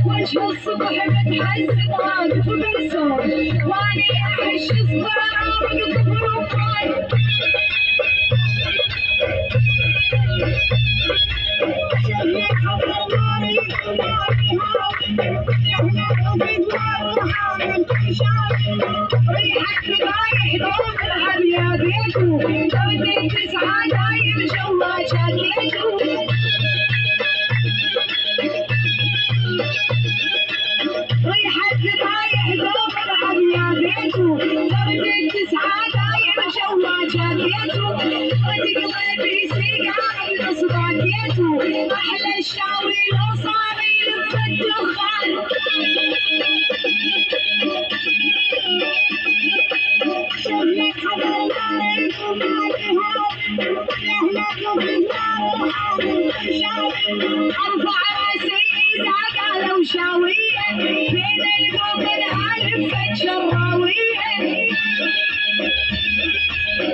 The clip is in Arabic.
وجه الصبح بتحس بواقف بالصوت واني احش الصغار وقف رفاي شفنا خبر ناري ريحك رايح دوم يا بيتو تودي تسعى دايم جوا شاكيتو ريحك رايح دوم العب يا بيتو تودي تسعى دايم جوا شاكيتو وتقلبي سيجار بصباكيتو احلى الشاوي لو صار يلف الدخان شفنا خبر ناري ارفع راسي اذا قالوا شاوية بين القوم